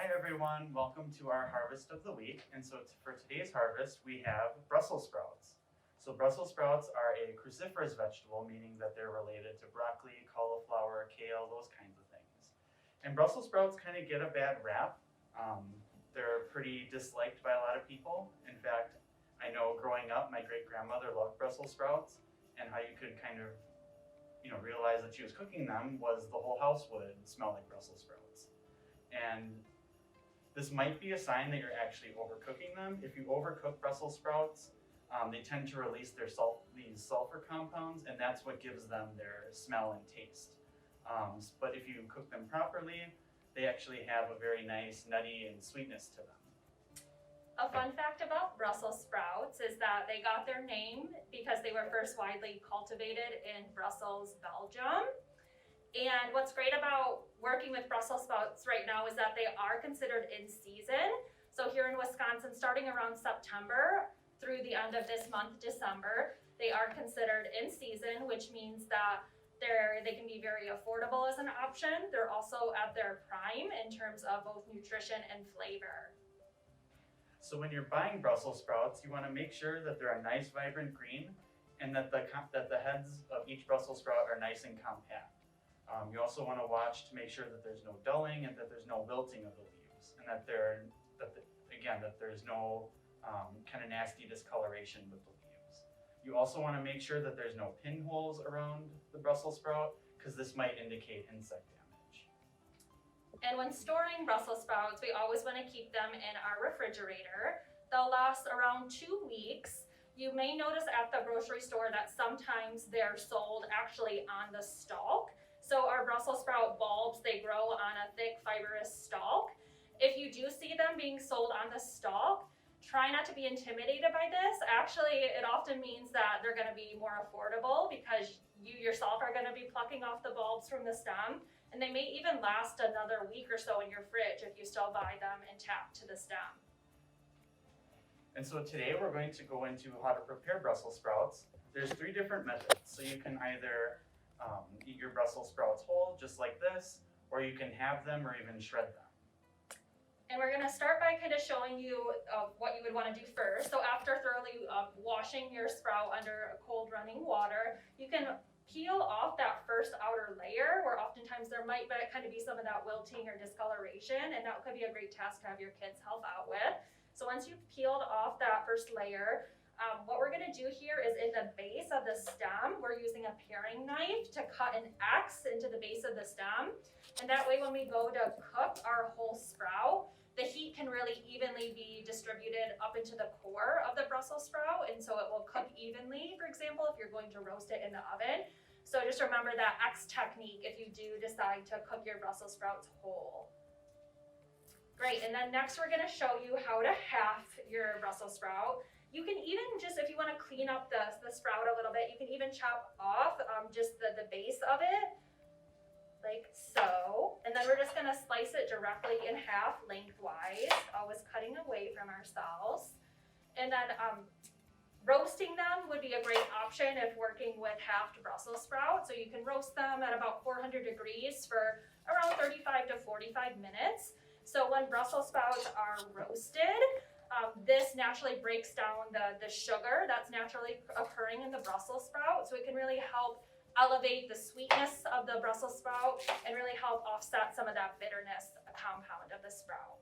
Hi everyone, welcome to our harvest of the week. And so for today's harvest, we have Brussels sprouts. So Brussels sprouts are a cruciferous vegetable, meaning that they're related to broccoli, cauliflower, kale, those kinds of things. And Brussels sprouts kind of get a bad rap. They're pretty disliked by a lot of people. In fact, I know growing up, my great-grandmother loved Brussels sprouts, and how you could kind of realize that she was cooking them was the whole house would smell like Brussels sprouts. And this might be a sign that you're actually overcooking them. If you overcook Brussels sprouts, they tend to release these sulfur compounds, and that's what gives them their smell and taste. But if you cook them properly, they actually have a very nice nutty and sweetness to them. A fun fact about Brussels sprouts is that they got their name because they were first widely cultivated in Brussels, Belgium. And what's great about working with Brussels sprouts right now is that they are considered in season. So here in Wisconsin, starting around September through the end of this month, December, they are considered in season, which means that they can be very affordable as an option. They're also at their prime in terms of both nutrition and flavor. So when you're buying Brussels sprouts, you want to make sure that they're a nice, vibrant green, and that the heads of each Brussels sprout are nice and compact. You also want to watch to make sure that there's no dulling and that there's no wilting of the leaves, and that there's no kind of nasty discoloration with the leaves. You also want to make sure that there's no pinholes around the Brussels sprout, because this might indicate insect damage. And when storing Brussels sprouts, we always want to keep them in our refrigerator. They'll last around 2 weeks. You may notice at the grocery store that sometimes they're sold actually on the stalk. So our Brussels sprout bulbs, they grow on a thick fibrous stalk. If you do see them being sold on the stalk, try not to be intimidated by this. Actually, it often means that they're going to be more affordable because you yourself are going to be plucking off the bulbs from the stem. And they may even last another week or so in your fridge if you still buy them intact to the stem. And so today we're going to go into how to prepare Brussels sprouts. There's 3 different methods. So you can either eat your Brussels sprouts whole, just like this, or you can have them or even shred them. And we're going to start by kind of showing you what you would want to do first. So after thoroughly washing your sprout under cold running water, you can peel off that first outer layer, where oftentimes there might kind of be some of that wilting or discoloration, and that could be a great task to have your kids help out with. So once you've peeled off that first layer, what we're going to do here is in the base of the stem, we're using a paring knife to cut an X into the base of the stem. And that way when we go to cook our whole sprout, the heat can really evenly be distributed up into the core of the Brussels sprout, and so it will cook evenly, for example, if you're going to roast it in the oven. So just remember that X technique if you do decide to cook your Brussels sprouts whole. Great, and then next we're going to show you how to half your Brussels sprout. You can even just, if you want to clean up the sprout a little bit, you can even chop off just the base of it, like so. And then we're just going to slice it directly in half lengthwise, always cutting away from ourselves. And then roasting them would be a great option if working with halved Brussels sprouts. So you can roast them at about 400 degrees for around 35 to 45 minutes. So when Brussels sprouts are roasted, this naturally breaks down the sugar that's naturally occurring in the Brussels sprout. So it can really help elevate the sweetness of the Brussels sprout and really help offset some of that bitterness compound of the sprout.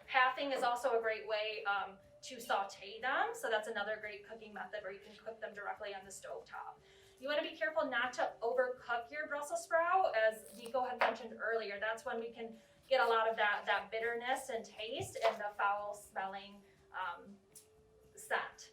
Halving is also a great way to saute them. So that's another great cooking method where you can cook them directly on the stovetop. You want to be careful not to overcook your Brussels sprout. As Nico had mentioned earlier, that's when we can get a lot of that bitterness and taste and the foul smelling scent.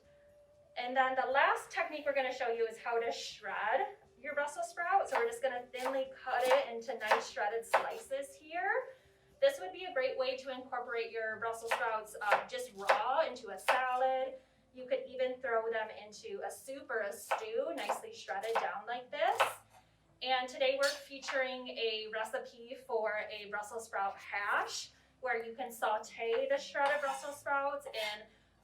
And then the last technique we're going to show you is how to shred your Brussels sprout. So we're just going to thinly cut it into nice shredded slices here. This would be a great way to incorporate your Brussels sprouts just raw into a salad. You could even throw them into a soup or a stew, nicely shredded down like this. And today we're featuring a recipe for a Brussels sprout hash, where you can saute the shredded Brussels sprouts in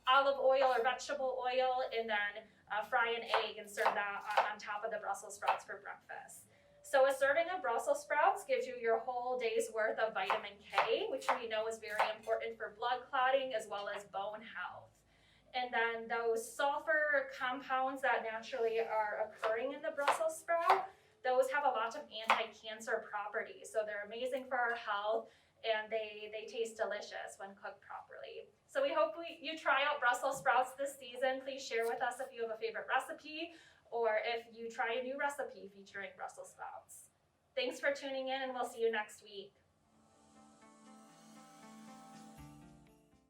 olive oil or vegetable oil, and then fry an egg and serve that on top of the Brussels sprouts for breakfast. So a serving of Brussels sprouts gives you your whole day's worth of vitamin K, which which we know is very important for blood clotting as well as bone health. And then those sulfur compounds that naturally are occurring in the Brussels sprout, those have a lot of anti-cancer properties. So they're amazing for our health, and they taste delicious when cooked properly. So we hope you try out Brussels sprouts this season. Please share with us if you have a favorite recipe or if you try a new recipe featuring Brussels sprouts. Thanks for tuning in, and we'll see you next week.